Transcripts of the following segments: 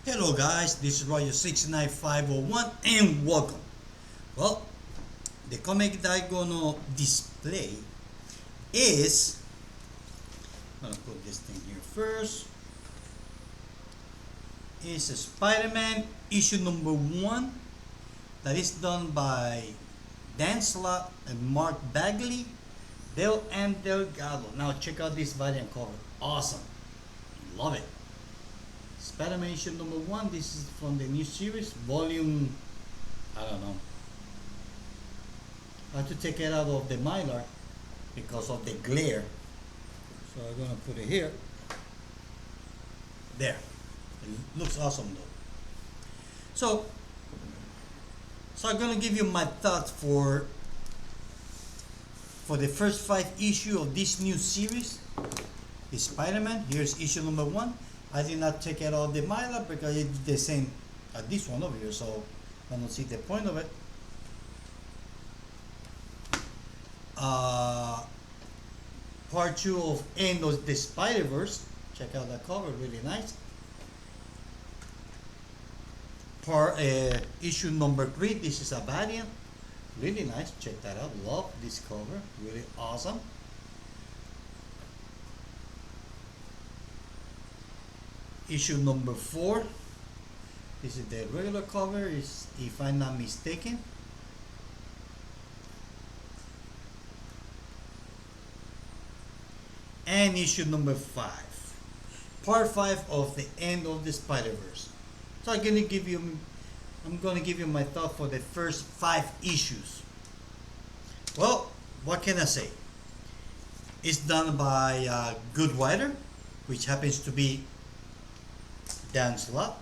Hello guys, this is Roger69501 and welcome. Well, the comic that I'm gonna display is, I'm gonna put this thing here first, is a Spider-Man issue number 1 that is done by Dan Slott and Mark Bagley, Del and Delgado. Now check out this variant cover, awesome, love it. Spider-Man issue number 1. This is from the new series, volume, I don't know. I have to take it out of the mylar because of the glare. So I'm gonna put it here. There. It looks awesome though. So I'm gonna give you my thoughts for the first 5 issues of this new series. The Spider-Man. Here's issue number 1. I did not take it out of the mylar because it's the same as this one over here, so I don't see the point of it. Part 2 of End of the Spidr-verse. Check out that cover, really nice. Issue number 3. This is a variant, really nice. Check that out. Love this cover, really awesome. Issue number 4. This is the regular cover, is if I'm not mistaken. And issue number 5. Part 5 of the End of the Spidr-verse. So I'm gonna give you my thought for the first 5 issues. Well, what can I say? It's done by a good writer, which happens to be Dan Slott.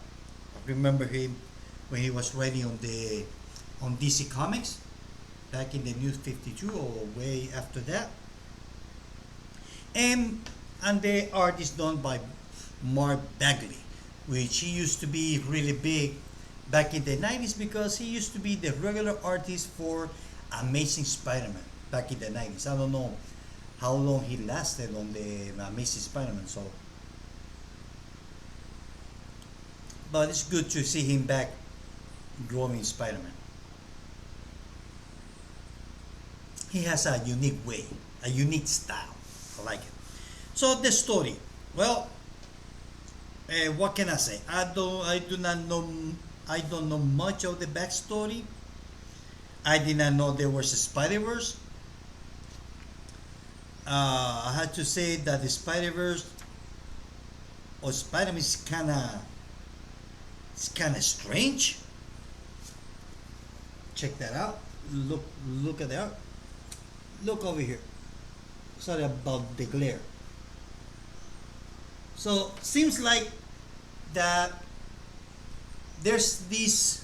I remember him when he was writing on DC Comics back in the New 52 or way after that. And the art is done by Mark Bagley, which he used to be really big back in the 90s because he used to be the regular artist for Amazing Spider-Man back in the 90s. I don't know how long he lasted on the Amazing Spider-Man, so but it's good to see him back drawing Spider-Man. He has a unique way, a unique style. I like it. So the story, well, what can I say? I don't know much of the backstory. I did not know there was a Spidr-verse. I had to say that the Spidr-verse or Spider-Man is kind of strange. Check that out. Look at that. Look over here. Sorry about the glare. So seems like that there's this,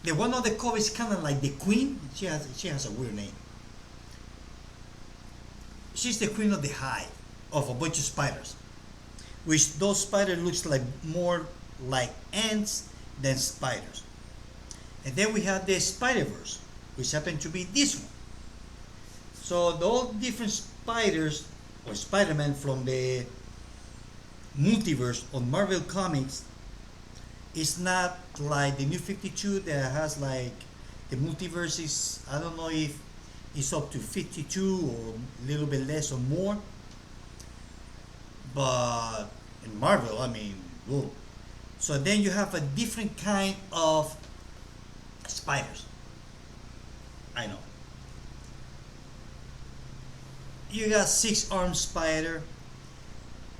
the one of the covers is kind of like the queen. She has a weird name. She's the queen of the hive of a bunch of spiders, which those spiders looks like more like ants than spiders. And then we have the Spidr-verse, which happened to be this one. So all different spiders or Spider-Man from the multiverse on Marvel Comics is not like the New 52 that has like the multiverse is, I don't know if it's up to 52 or a little bit less or more, but in Marvel, I mean, whoa. So then you have a different kind of spiders. I know. You got 6-armed spider.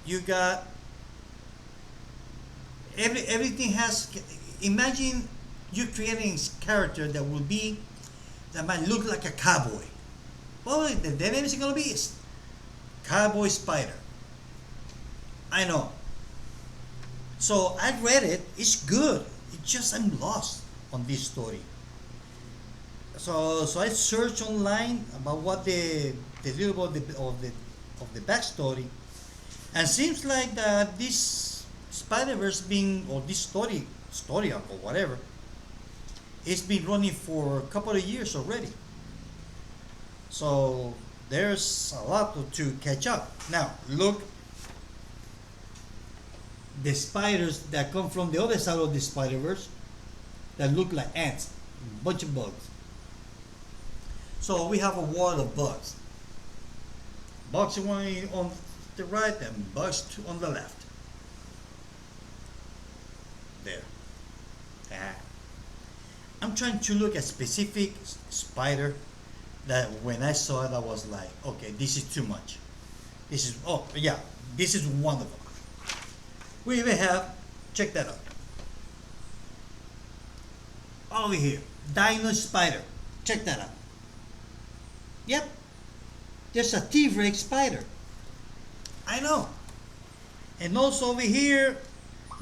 You got everything has. Imagine you creating a character that might look like a cowboy. Well, the name is gonna be Cowboy Spider. I know. So I read it. It's good. It's just I'm lost on this story. So I searched online about what the little bit of the backstory, and seems like that this Spider-Verse being, or this story arc or whatever, it's been running for a couple of years already. So there's a lot to catch up. Now look the spiders that come from the other side of the Spider-Verse that look like ants, a bunch of bugs. So we have a wall of bugs. Bugs on the right and bugs on the left. There. I'm trying to look at specific spider that when I saw it I was like, okay, this is too much. This is, oh yeah, this is one of them. We even have, check that out. Over here, dino spider. Check that out. Yep, there's a T-Rex spider. I know. And also over here,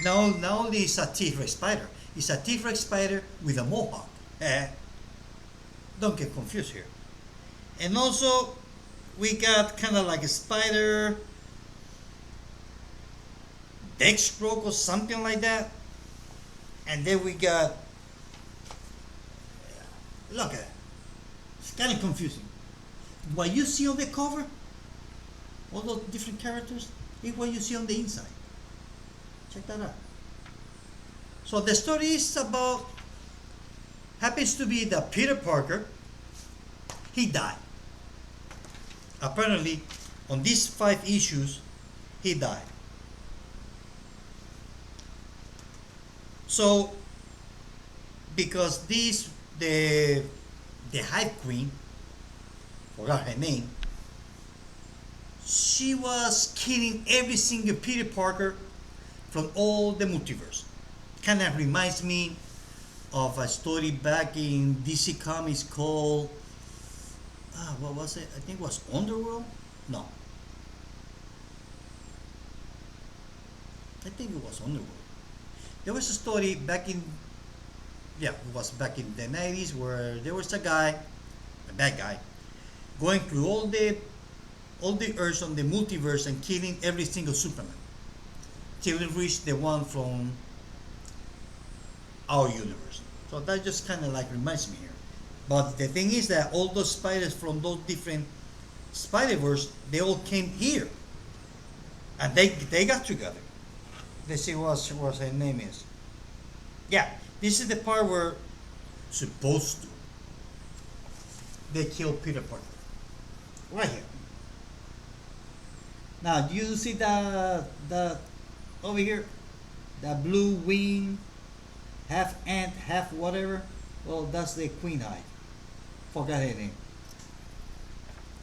not only is a T-Rex spider, it's a T-Rex spider with a mohawk. Don't get confused here. And also, we got kind of like a spider deck stroke or something like that. And then we got, look at that. It's kind of confusing. What you see on the cover, all those different characters, is what you see on the inside. Check that out. So the story is about, happens to be that Peter Parker, he died. Apparently, on these 5 issues, he died. So, because the Hive Queen, forgot her name, she was killing every single Peter Parker from all the multiverse. Kind of reminds me of a story back in DC Comics called, what was it? I think it was Underworld? No. I think it was Underworld. There was a story back in, it was back in the 90s where there was a guy, a bad guy, going through all the Earths on the multiverse and killing every single Superman. Till it reached the one from our universe. So that just kind of like reminds me here. But the thing is that all those spiders from those different Spider-Verse, they all came here. And they got together. Let's see what her name is. Yeah, this is the part where supposed to they kill Peter Parker. Right here. Now, do you see the over here? The blue wing, half ant, half whatever? Well, that's the Queen Hive. Forgot her name.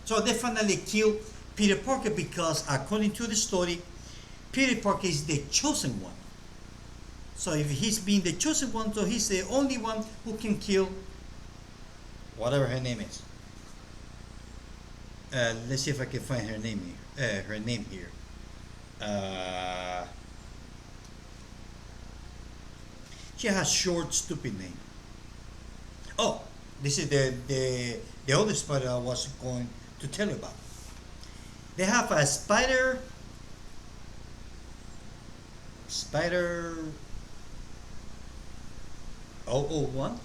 So definitely kill Peter Parker because according to the story, Peter Parker is the chosen one. So if he's being the chosen one, so he's the only one who can kill whatever her name is. Let's see if I can find her name here. Her name here. She has short, stupid name. Oh, this is the other spider I was going to tell you about. They have a spider 001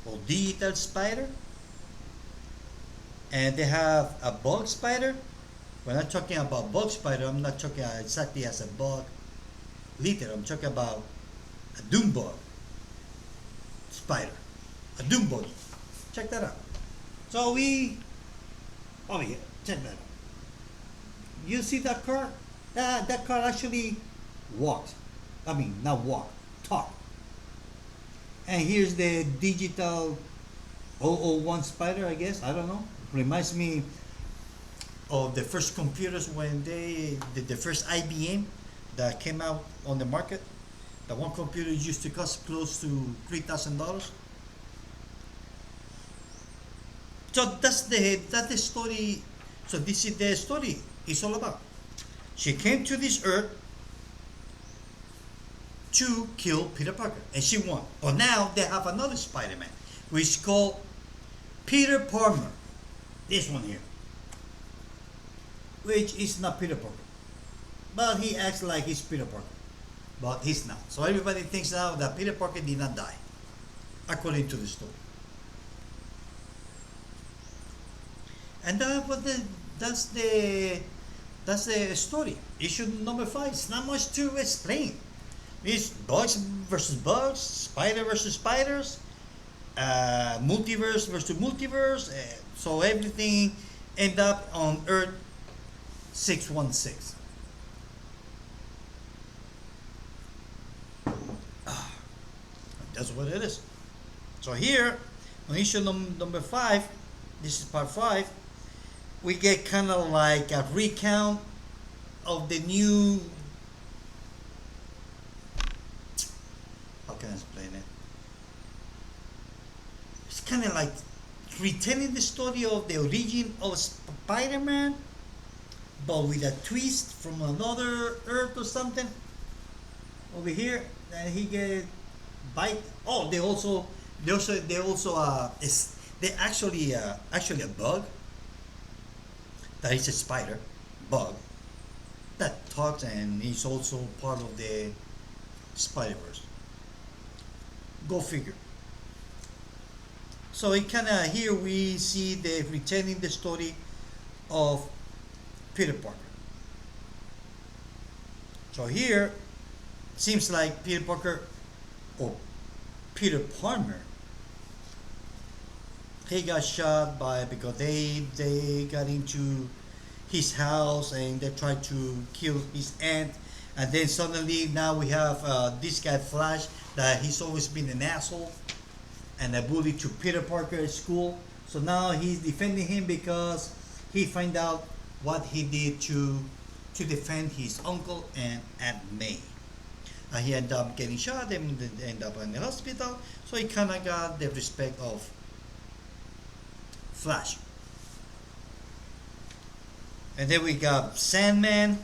or digital spider, and they have a bug spider. When I'm talking about bug spider, I'm not talking exactly as a bug liter. I'm talking about a doom bug spider, a doom bug. Check that out. So over here, check that out. You see that car? That car actually walked. I mean, not walk, talk. And here's the digital 001 spider, I guess. I don't know. Reminds me of the first computers when the first IBM that came out on the market. The one computer used to cost close to $3,000. So that's the story. So this is the story it's all about. She came to this earth to kill Peter Parker, and she won. But now they have another Spider-Man, which is called Peter Parker. This one here, which is not Peter Parker, but he acts like he's Peter Parker, but he's not. So everybody thinks now that Peter Parker did not die, according to the story. And that's That's the story. Issue number 5. It's not much to explain. It's bugs versus bugs, spider versus spiders, multiverse versus multiverse. So everything end up on Earth 616. That's what it is. So here, on issue number 5, this is part 5, we get kind of like a recount of the new. How can I explain it? It's kind of like retelling the story of the origin of Spider-Man, but with a twist from another Earth or something. Over here, and he get bite. Oh, they actually a bug that is a spider bug that talks and is also part of the spidr-verse. Go figure. So it kind of here we see the retelling the story of Peter Parker. So here seems like Peter Parker or Peter Palmer, he got shot by because they got into his house and they tried to kill his aunt, and then suddenly now we have this guy Flash that he's always been an asshole and a bully to Peter Parker at school. So now he's defending him because he find out what he did to defend his uncle and Aunt May. He ended up getting shot and ended up in the hospital. So he kind of got the respect of Flash. And then we got Sandman.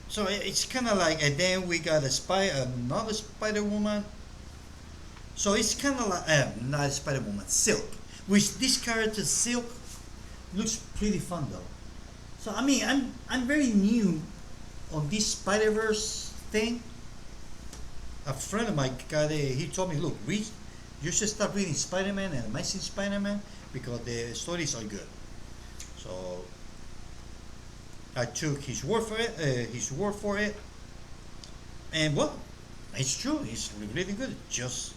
So it's kind of like, and then we got another Spider Woman. So it's kind of like not Spider Woman, Silk. Which this character Silk looks pretty fun though. So I mean, I'm very new on this Spider-Verse thing. A friend of mine he told me, look, you should start reading Spider-Man and Amazing Spider-Man because the stories are good. So I took his word for it, and well, it's true. It's really good. Just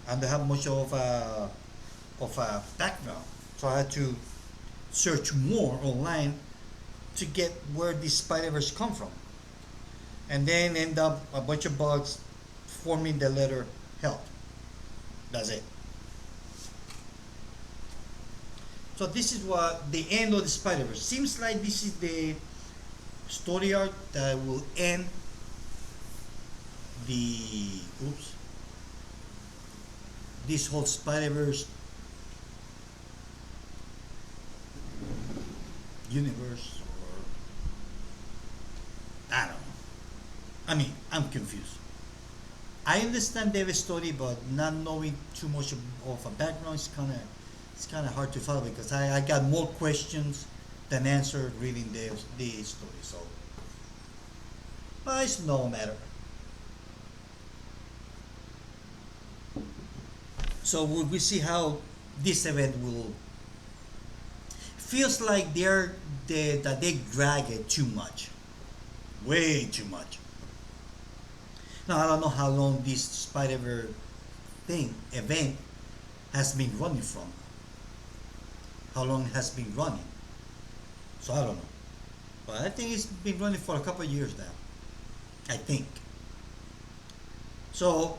I don't have much of a background, so I had to search more online to get where this Spider-Verse come from, and then end up a bunch of bugs forming the letter help. That's it. So this is what the end of the Spider-Verse seems like. This is the story arc that will end this whole Spider-Verse universe, or I don't know. I mean, I'm confused. I understand David's story, but not knowing too much of a background is kind of hard to follow because I got more questions than answers reading the story. So, but it's no matter. So we see how this event will. Feels like that they drag it too much, way too much. Now I don't know how long this Spider-Verse event has been running from. How long it has been running. So I don't know. But I think it's been running for a couple of years now. I think. So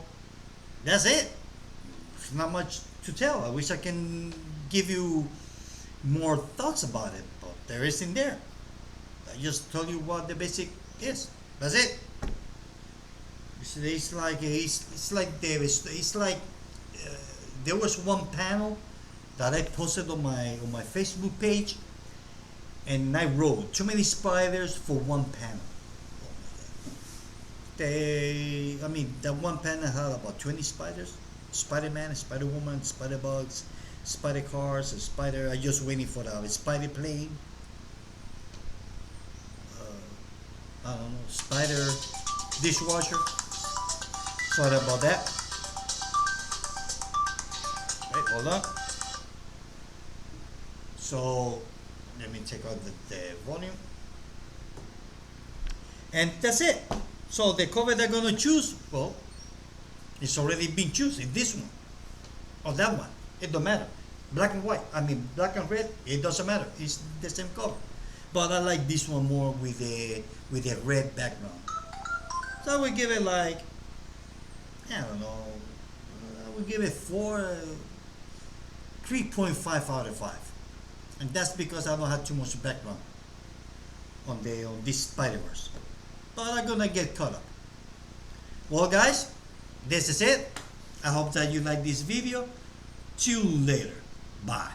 that's it. There's not much to tell. I wish I can give you more thoughts about it, but there isn't there. I just told you what the basic is. That's it. It's like there was one panel that I posted on my Facebook page, and I wrote too many spiders for one panel. That one panel had about 20 spiders: Spider-Man, Spider-Woman, Spider-Bugs, Spider-Cars, a spider. I just waiting for the Spider-Plane. I don't know, Spider dishwasher. Sorry about that. Wait, hold on. So Let me take out the volume. And that's it. So the cover they're gonna choose, well, it's already been chosen. This one or that one, it don't matter. Black and white, I mean black and red, it doesn't matter. It's the same color. But I like this one more with a red background. So I would give it like, I don't know, I would give it 3.5 out of 5. And that's because I don't have too much background on this spidr-verse. But I'm gonna get caught up. Well guys, this is it. I hope that you like this video. See you later. Bye.